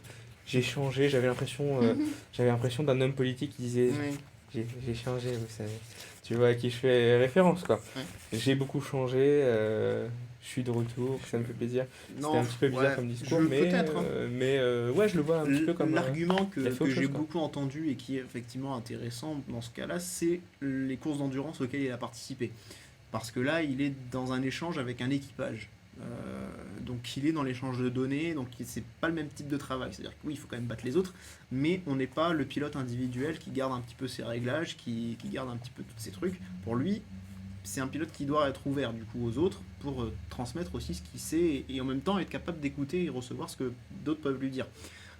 J'ai changé. J'avais l'impression d'un homme politique qui disait
Oui.
j'ai changé. Vous savez. Tu vois à qui je fais référence quoi.
Ouais.
J'ai beaucoup changé. Je suis de retour. Ça me fait plaisir. C'était un petit peu bizarre
ouais,
comme discours,
peut-être.
ouais, je le vois un petit peu comme
L'argument que
il a fait autre
j'ai
chose, quoi.
beaucoup entendu et qui est effectivement intéressant dans ce cas-là, c'est les courses d'endurance auxquelles il a participé. Parce que là, il est dans un échange avec un équipage. Donc il est dans l'échange de données, donc c'est pas le même type de travail. C'est-à-dire que oui, il faut quand même battre les autres, mais on n'est pas le pilote individuel qui garde un petit peu ses réglages, qui garde un petit peu tous ces trucs. Pour lui, c'est un pilote qui doit être ouvert du coup aux autres pour transmettre aussi ce qu'il sait, et en même temps être capable d'écouter et recevoir ce que d'autres peuvent lui dire.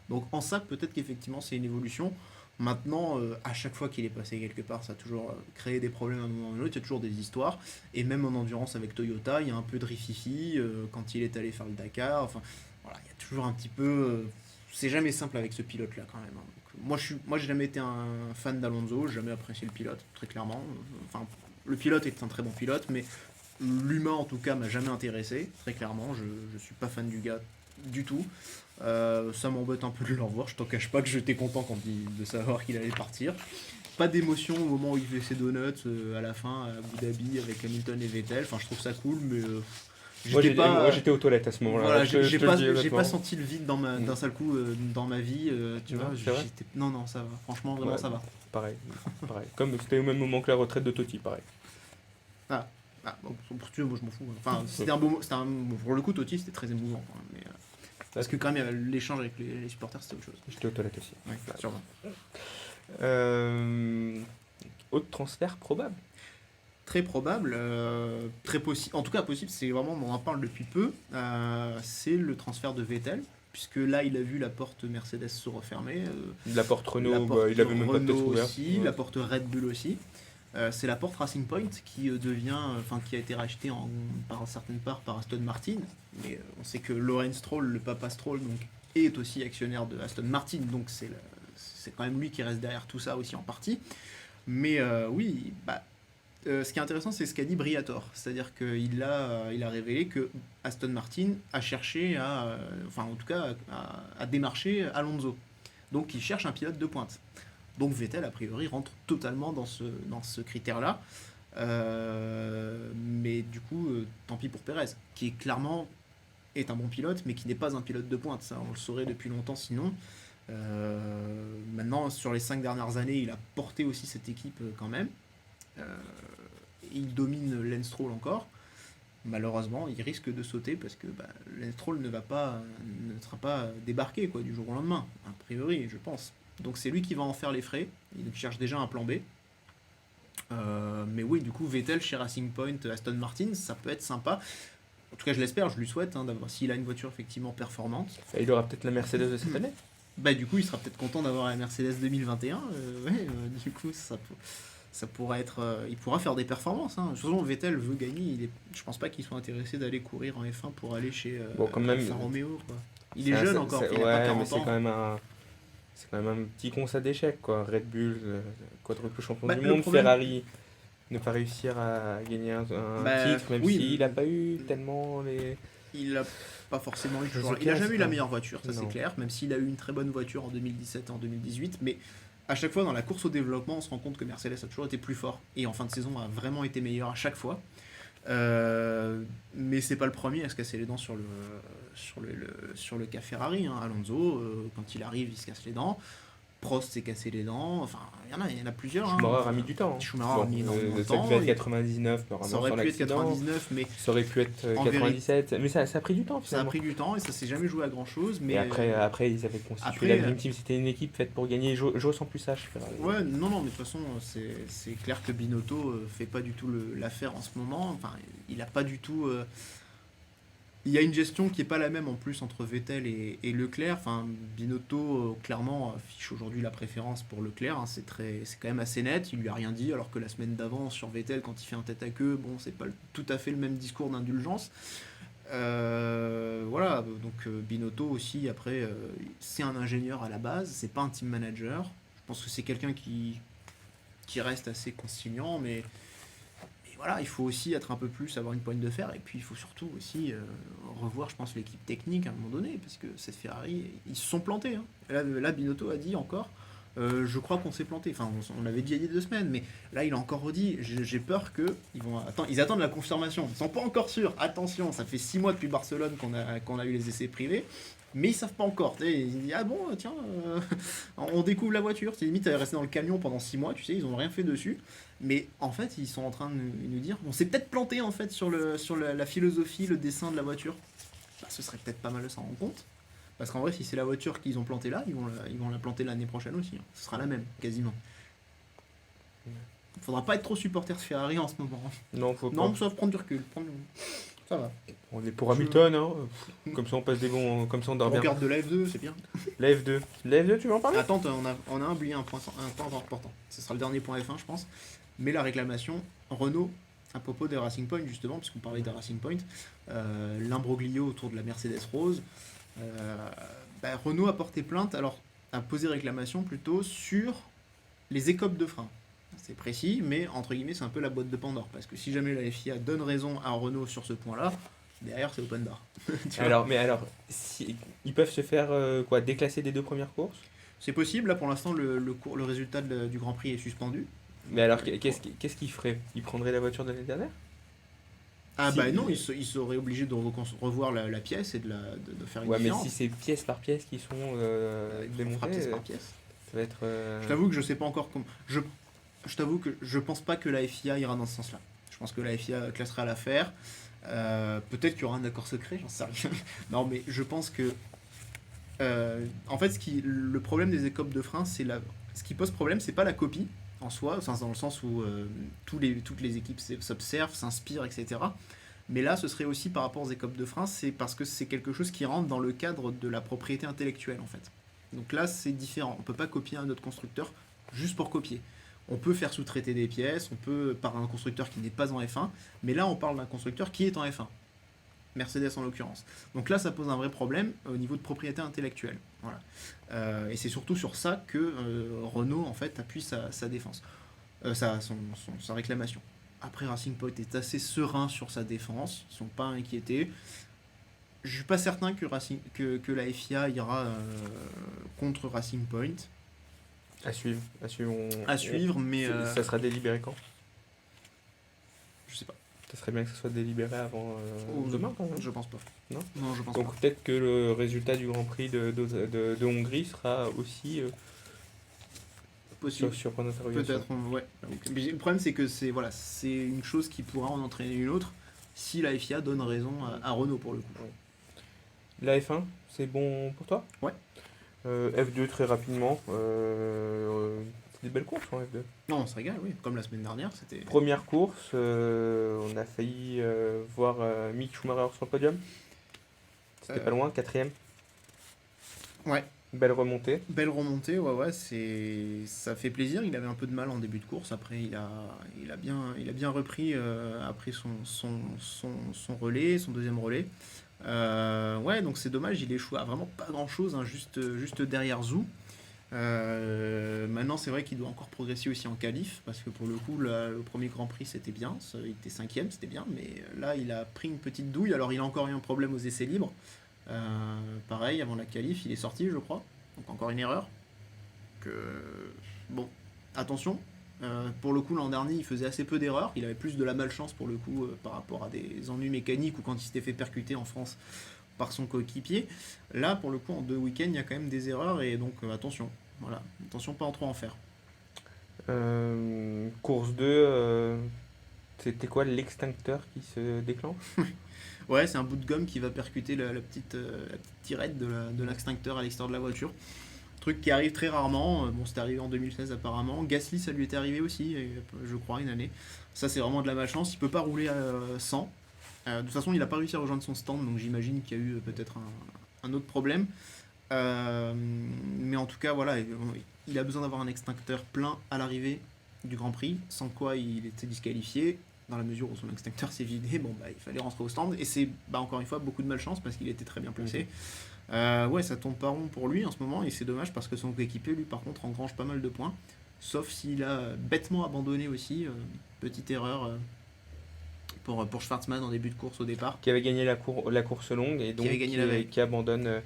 Donc en ça, peut-être qu'effectivement c'est une évolution. Maintenant, à chaque fois qu'il est passé quelque part, ça a toujours créé des problèmes à un moment ou à un autre. Il y a toujours des histoires. Et même en endurance avec Toyota, il y a un peu de rififi quand il est allé faire le Dakar. Enfin, voilà, il y a toujours un petit peu. C'est jamais simple avec ce pilote-là quand même. Donc, moi, j'ai jamais été un fan d'Alonso. J'ai jamais apprécié le pilote, très clairement. Enfin, le pilote est un très bon pilote, mais l'humain en tout cas m'a jamais intéressé, très clairement. Je suis pas fan du gars du tout. Ça m'embête un peu de le revoir, je t'en cache pas que j'étais content de savoir qu'il allait partir. Pas d'émotion au moment où il fait ses donuts à la fin à Abu Dhabi avec Hamilton et Vettel, enfin je trouve ça cool, mais
Moi, j'étais aux toilettes à ce moment-là.
Voilà,
je
j'ai
te le dis
pas
honnêtement.
senti le vide d'un seul coup dans ma vie, tu
Non,
vois.
c'est vrai.
Non, ça va. Franchement, vraiment,
Ouais.
ça va.
Pareil. Comme c'était au même moment que la retraite de Totti, pareil.
Ah, bon, pour tuer, moi, je m'en fous. Enfin, pour le coup, Totti, c'était très émouvant. Quand même, mais, parce que quand même, l'échange avec les supporters, c'était autre chose.
J'étais aux toilettes aussi.
Ouais, sûrement.
Autre transfert probable.
Très probable, très possible. En tout cas, possible, c'est vraiment, on en parle depuis peu. C'est le transfert de Vettel, puisque là, il a vu la porte Mercedes se refermer.
La porte Renault,
La porte
il avait même pas peut-être
Renault
ouvert.
aussi,
Ouais.
la porte Red Bull aussi. C'est la porte Racing Point qui qui a été rachetée par certaines parts par Aston Martin. Mais on sait que Lawrence Stroll, le papa Stroll, donc, est aussi actionnaire de Aston Martin, donc c'est quand même lui qui reste derrière tout ça aussi en partie. Mais oui, ce qui est intéressant, c'est ce qu'a dit Briatore, c'est-à-dire qu'il a révélé que Aston Martin a cherché à démarcher Alonso. Donc il cherche un pilote de pointe. Donc Vettel, a priori, rentre totalement dans ce critère-là. Mais du coup, tant pis pour Pérez, qui clairement est un bon pilote, mais qui n'est pas un pilote de pointe. Ça, on le saurait depuis longtemps sinon. Maintenant, sur les 5 dernières années, il a porté aussi cette équipe quand même. Il domine Lance Stroll encore. Malheureusement, il risque de sauter parce que Lance Stroll ne sera pas débarqué du jour au lendemain, a priori, je pense. Donc c'est lui qui va en faire les frais. Il cherche déjà un plan B. Mais oui, du coup, Vettel chez Racing Point, Aston Martin, ça peut être sympa. En tout cas, je l'espère, je lui souhaite, s'il a une voiture effectivement performante.
Il aura peut-être la Mercedes de cette année.
Du coup, il sera peut-être content d'avoir la Mercedes 2021. Du coup, ça pourrait être. Il pourra faire des performances. De toute façon, Vettel veut gagner. Je pense pas qu'il soit intéressé d'aller courir en F1 pour aller chez
Quand même,
Alfa Romeo. Quoi. Il est jeune encore, il a pas 40
mais c'est
ans.
quand même un petit constat d'échec, quoi. Red Bull, quadruple champion du
Le
monde,
problème-
Ferrari, ne pas réussir à gagner un titre, même
oui,
s'il n'a pas eu tellement les...
Il a pas forcément eu
Je
toujours.
sais
Il a
pas,
jamais
c'est
eu la
pas-
meilleure voiture, ça c'est
Non.
clair, même s'il a eu une très bonne voiture en 2017 et en 2018, mais à chaque fois dans la course au développement, on se rend compte que Mercedes a toujours été plus fort et en fin de saison a vraiment été meilleur à chaque fois. Mais c'est pas le premier à se casser les dents sur le cas Ferrari. Alonso, quand il arrive, il se casse les dents. Prost s'est cassé les dents. Enfin, il y en a plusieurs.
Schumacher a mis du temps.
Schumacher a mis énormément de
ça
temps.
devait être 99,
Ça
normalement,
aurait
sur
pu être
l'accident.
99, mais
Ça aurait pu être
En
97. Mais ça a pris du temps,
ça a
finalement.
pris du temps et ça s'est jamais joué à grand chose. Mais
Et après, ils avaient constitué
après,
la Dream Team. C'était une équipe faite pour gagner. Joe sans plus H. Ferrari.
ouais, non, mais de toute façon, c'est clair que Binotto fait pas du tout l'affaire en ce moment. Enfin, il a pas du tout. Il y a une gestion qui est pas la même en plus entre Vettel et Leclerc. Enfin, Binotto clairement affiche aujourd'hui la préférence pour Leclerc. C'est quand même assez net. Il lui a rien dit, alors que la semaine d'avant sur Vettel, quand il fait un tête à queue, bon, c'est pas tout à fait le même discours d'indulgence. Voilà, donc Binotto aussi, après, c'est un ingénieur à la base, c'est pas un team manager. Je pense que c'est quelqu'un qui reste assez conciliant, mais voilà, il faut aussi être un peu plus, avoir une poigne de fer, et puis il faut surtout aussi revoir, je pense, l'équipe technique à un moment donné, parce que cette Ferrari, ils se sont plantés. Là, Binotto a dit encore, je crois qu'on s'est planté. Enfin, on l'avait dit il y a 2 semaines, mais là, il a encore redit. J'ai peur que ils attendent la confirmation. Ils sont pas encore sûrs. Attention, ça fait 6 mois depuis Barcelone qu'on a eu les essais privés. Mais ils savent pas encore. Ils disent, ah bon, tiens, on découvre la voiture. C'est limite, elle est restée dans le camion pendant 6 mois, tu sais, ils ont rien fait dessus. Mais en fait, ils sont en train de nous dire, on s'est peut-être planté en fait sur la philosophie, le dessin de la voiture. Ce serait peut-être pas mal de s'en rendre compte. Parce qu'en vrai, si c'est la voiture qu'ils ont plantée là, ils vont la planter l'année prochaine aussi. Ce sera la même, quasiment. Faudra pas être trop supporter de Ferrari en ce moment.
Non, faut pas.
Non, sauf prendre du recul. Ça va.
On est pour Hamilton, hein. Comme ça on passe des bons. Comme ça on
On
dort bien.
regarde de la F2, c'est bien.
La F2. La F2, tu veux en parler?
Attends, on a oublié un point important. Ce sera le dernier point F1, je pense. Mais la réclamation Renault à propos des Racing Point, justement, puisqu'on parlait des Racing Point, l'imbroglio autour de la Mercedes Rose. Renault a porté plainte, alors a posé réclamation plutôt sur les écopes de frein. C'est précis, mais entre guillemets, c'est un peu la boîte de Pandore. Parce que si jamais la FIA donne raison à Renault sur ce point-là, derrière, c'est open bar. Tu vois.
Alors, ils peuvent se faire déclasser des 2 premières courses.
C'est possible, là pour l'instant, le résultat du Grand Prix est suspendu.
Mais alors, qu'est-ce qu'ils feraient? Ils prendraient la voiture de l'année dernière?
Ah
Si-
bah non, il serait obligé de revoir la pièce et de faire une
Ouais, mais
différence.
si c'est pièce par pièce qui sont
Il fera
démontées,
pièce par pièce.
ça va être.
Je t'avoue que je sais pas encore comment. Je t'avoue que je pense pas que la FIA ira dans ce sens-là. Je pense que la FIA classera l'affaire. Peut-être qu'il y aura un accord secret, j'en sais rien. Non, mais je pense que. En fait, le problème des écopes de frein, ce qui pose problème, c'est pas la copie en soi, enfin, dans le sens où toutes les équipes s'observent, s'inspirent, etc. Mais là, ce serait aussi par rapport aux écopes de frein, c'est parce que c'est quelque chose qui rentre dans le cadre de la propriété intellectuelle, en fait. Donc là, c'est différent. On peut pas copier un autre constructeur juste pour copier. On peut faire sous-traiter des pièces, on peut par un constructeur qui n'est pas en F1, mais là, on parle d'un constructeur qui est en F1. Mercedes en l'occurrence. Donc là, ça pose un vrai problème au niveau de propriété intellectuelle. Voilà. Et c'est surtout sur ça que Renault en fait appuie sa défense, sa réclamation. Après, Racing Point est assez serein sur sa défense, ils ne sont pas inquiétés. Je suis pas certain que la FIA ira contre Racing Point.
À suivre.
À suivre, mais
Ça sera délibéré quand?
je sais pas.
Ça serait bien que ça soit délibéré avant demain quand même.
Je pense pas.
Non,
je pense
Donc
pas.
peut-être que le résultat du Grand Prix de Hongrie sera aussi
Possible.
sur point d'interrogation.
Peut-être, ouais. Mais le problème, c'est que c'est une chose qui pourra en entraîner une autre si la FIA donne raison à Renault pour le coup.
La F1, c'est bon pour toi?
Ouais.
F2 très rapidement. C'est des belles courses en F2.
Non, on se régale, oui. Comme la semaine dernière, c'était.
Première course, on a failli voir Mick Schumacher sur le podium. C'était pas loin, quatrième.
Ouais.
Belle remontée.
Belle remontée, ouais, ça fait plaisir. Il avait un peu de mal en début de course. Après, il a bien repris après son relais, son deuxième relais. Ouais, donc c'est dommage, il échoue à vraiment pas grand chose, hein, juste derrière Zhou. Maintenant, c'est vrai qu'il doit encore progresser aussi en qualif, parce que pour le coup, le premier Grand Prix c'était bien, il était cinquième, c'était bien, mais là il a pris une petite douille. Alors il a encore eu un problème aux essais libres. Pareil, avant la qualif, il est sorti, je crois, donc encore une erreur. Bon, attention. Pour le coup, l'an dernier, il faisait assez peu d'erreurs. Il avait plus de la malchance pour le coup par rapport à des ennuis mécaniques ou quand il s'était fait percuter en France par son coéquipier. Là, pour le coup, en 2 week-ends, il y a quand même des erreurs et donc attention. Voilà, attention, pas en trop en faire.
Course 2, c'était quoi l'extincteur qui se déclenche?
Ouais, c'est un bout de gomme qui va percuter la petite tirette de l'extincteur à l'extérieur de la voiture. Truc qui arrive très rarement. Bon, c'était arrivé en 2016 apparemment. Gasly, ça lui était arrivé aussi, je crois, une année. Ça, c'est vraiment de la malchance. Il peut pas rouler sans. De toute façon, il n'a pas réussi à rejoindre son stand, donc j'imagine qu'il y a eu peut-être un autre problème. Mais en tout cas, voilà, il a besoin d'avoir un extincteur plein à l'arrivée du Grand Prix, sans quoi il était disqualifié. Dans la mesure où son extincteur s'est vidé, bon, bah, il fallait rentrer au stand. Et c'est, encore une fois, beaucoup de malchance parce qu'il était très bien placé. Ouais, ça tombe pas rond pour lui en ce moment et c'est dommage parce que son coéquipier, lui, par contre, engrange pas mal de points. Sauf s'il a bêtement abandonné aussi. Petite erreur pour Schwartzmann en début de course au départ.
Qui avait gagné la course longue et donc
avait gagné la veille.
qui abandonne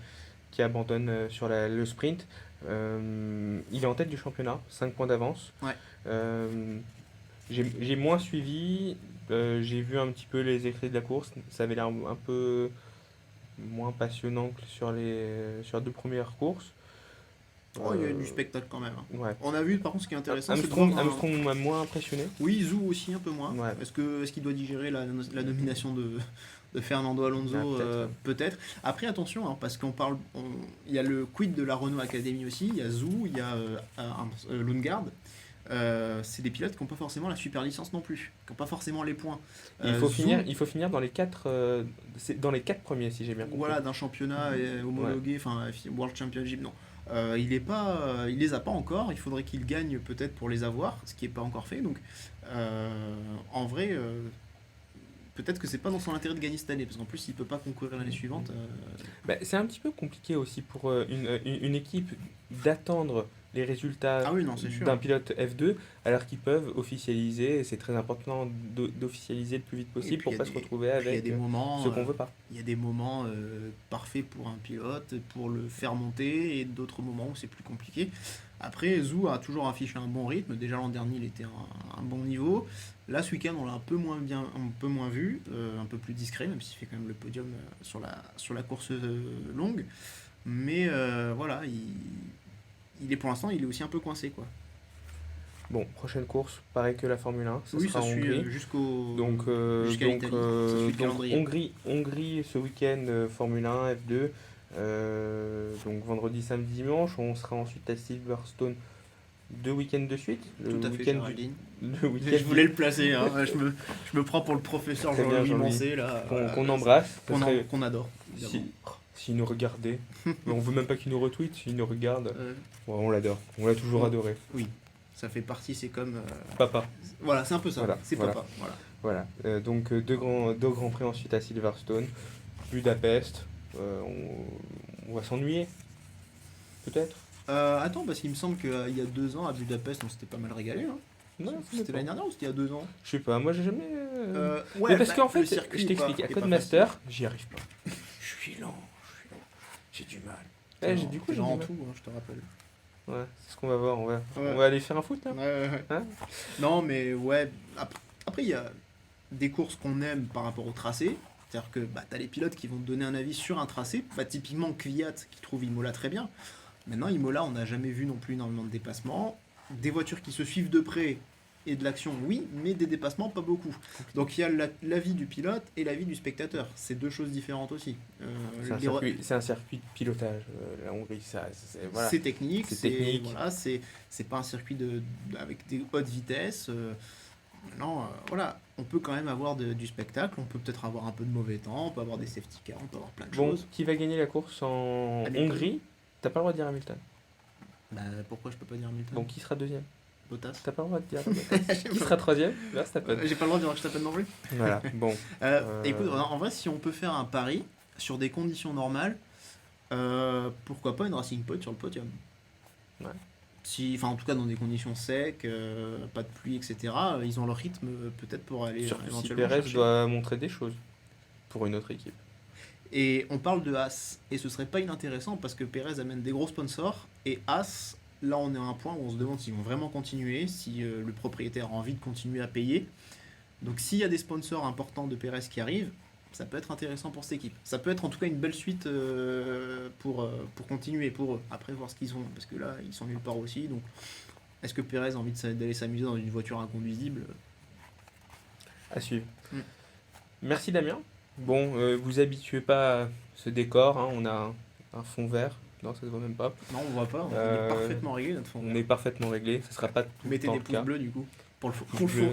sur le sprint. Il est en tête du championnat, 5 points d'avance.
Ouais.
J'ai moins suivi, j'ai vu un petit peu les écrits de la course, ça avait l'air un peu moins passionnant que sur les 2 premières courses.
Oh, il y a eu du spectacle quand même. Hein.
Ouais.
On a vu, par contre, ce qui est intéressant, c'est de
Armstrong,
voir un-
Armstrong m'a moins impressionné.
Oui, Zou aussi un peu moins.
Ouais.
Est-ce qu'il doit digérer la nomination de Fernando Alonso? Peut-être. Après, attention, hein, parce il y a le quid de la Renault Academy aussi, il y a Zou, il y a Lundgaard. C'est des pilotes qui n'ont pas forcément la super licence non plus, qui n'ont pas forcément les points.
Il faut
Zou,
finir dans les 4 dans les 4 premiers si j'ai bien compris.
voilà, d'un championnat homologué, enfin World Championship, non. Il les a pas encore, il faudrait qu'il gagne peut-être pour les avoir, ce qui n'est pas encore fait. Donc en vrai, peut-être que c'est pas dans son intérêt de gagner cette année, parce qu'en plus il peut pas concourir l'année suivante.
Bah, c'est un petit peu compliqué aussi pour une équipe d'attendre les résultats
Ah oui, non, c'est sûr.
d'un pilote F2 alors qu'ils peuvent officialiser, et c'est très important d'officialiser le plus vite
Et
possible
puis,
pour
il y a
pas se
des-
retrouver
Puis il y a
avec
des moments,
ce qu'on veut pas.
il y a des moments parfaits pour un pilote, pour le faire monter, et d'autres moments où c'est plus compliqué. Après, Zhou a toujours affiché un bon rythme. Déjà l'an dernier, il était à un bon niveau. Là, ce week-end, on l'a un peu moins vu, un peu plus discret, même s'il fait quand même le podium sur la course longue. Mais voilà, il est pour l'instant, il est aussi un peu coincé, quoi.
Bon, prochaine course, pareil que la Formule 1, ça
Oui,
sera
ça
en
suit
Hongrie.
jusqu'à l'Italie. Ça suit le
Donc
calendrier.
Hongrie ce week-end, Formule 1, F2. Donc vendredi, samedi, dimanche. On sera ensuite à Silverstone 2 week-ends de suite.
Tout à fait,
week-end
Géraldine.
le week-end
Je voulais le placer, hein. Je me prends pour le professeur
Très bien,
Jean-Louis
Jean-Louis.
Mancé, là. Voilà,
qu'on embrasse. Ça serait-
qu'on adore, évidemment.
S'il nous regardait. Mais on veut même pas qu'il nous retweet, s'il nous regarde.
Euh,
Ouais, on l'adore. On l'a toujours
Ouais.
adoré.
oui, ça fait partie, c'est comme...
Papa.
Voilà, c'est un peu ça,
Voilà,
c'est
voilà.
papa. Voilà.
Voilà. Donc deux grands prix ensuite à Silverstone. Budapest. On va s'ennuyer. Peut-être.
Attends, parce qu'il me semble qu'il y a 2 ans, à Budapest, on s'était pas mal régalé. Hein.
Non,
C'était l'année dernière ou c'était il y a 2 ans?
Je sais pas, moi j'ai jamais.
Ouais,
Mais parce
bah,
qu'en fait,
le circuit
je
est pas-
t'explique, à
est pas
Codemaster, j'y arrive pas. Je suis lent. J'ai du mal.
facile.
Du coup, j'ai
T'es
du
en
mal.
tout, hein, je te rappelle.
Ouais, c'est ce qu'on va voir.
Ouais.
On va aller faire un foot là.
Ouais.
Hein
Non, mais ouais. Après, il y a des courses qu'on aime par rapport au tracé. C'est-à-dire que bah, tu as les pilotes qui vont te donner un avis sur un tracé. Bah, typiquement, Kvyat qui trouve Imola très bien. Maintenant, Imola, on n'a jamais vu non plus énormément de dépassements. Des voitures qui se suivent de près et de l'action, oui, mais des dépassements, pas beaucoup. Donc il y a l'avis du pilote et l'avis du spectateur. C'est 2 choses différentes aussi.
C'est un circuit de pilotage, la Hongrie. Voilà.
C'est technique,
C'est technique.
Voilà, c'est pas un circuit avec des hautes vitesses. Maintenant, voilà, on peut quand même avoir du spectacle, on peut peut-être avoir un peu de mauvais temps, on peut avoir des safety cars, on peut avoir plein de
Bon,
choses.
qui va gagner la course en
Hamilton.
Hongrie? T'as pas le droit de dire Hamilton.
Bah, pourquoi je peux pas dire Hamilton?
Bon, qui sera deuxième?
Bottas.
T'as pas le droit de dire Bottas. Qui sera troisième? Verstappen.
J'ai pas le droit de dire Verstappen non plus.
Voilà, bon.
Écoute, en vrai, si on peut faire un pari sur des conditions normales, pourquoi pas une Racing Point sur le podium?
Ouais.
Enfin, en tout cas, dans des conditions secs, pas de pluie, etc. Ils ont leur rythme peut-être pour aller
Surtout si
éventuellement
Perez
chercher.
doit montrer des choses pour une autre équipe.
Et on parle de Haas, et ce serait pas inintéressant parce que Perez amène des gros sponsors, et Haas, là on est à un point où on se demande s'ils vont vraiment continuer, si le propriétaire a envie de continuer à payer. Donc s'il y a des sponsors importants de Perez qui arrivent, ça peut être intéressant pour cette équipe. Ça peut être en tout cas une belle suite pour continuer pour eux. Après voir ce qu'ils ont, parce que là ils sont nulle part aussi. Donc est-ce que Perez a envie d'aller s'amuser dans une voiture inconduisible?
À suivre.
Mm.
Merci Damien. Bon, vous habituez pas à ce décor, hein, on a un fond vert. Non, ça se voit même pas.
Non, on voit pas, on
Euh,
est parfaitement réglé notre fond
On
vert.
est parfaitement réglé, ça sera pas tout le
Mettez
temps
des
le
pouces
cas.
bleus du coup. Pour le
Pouce bleu,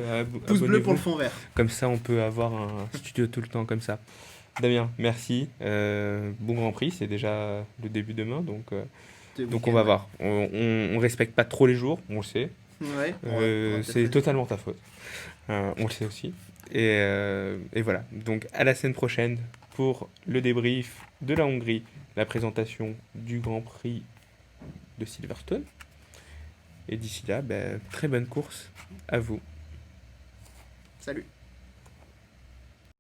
pouce bleu pour le
abonnez-vous.
fond vert.
Comme ça, on peut avoir un studio tout le temps comme ça. Damien, merci. Bon Grand Prix, c'est déjà le début demain, donc on va voir. On respecte pas trop les jours, on le sait.
Ouais,
C'est totalement ta faute. On le sait aussi. Et voilà. Donc à la semaine prochaine pour le débrief de la Hongrie, la présentation du Grand Prix de Silverstone. Et d'ici là, très bonne course à vous.
Salut.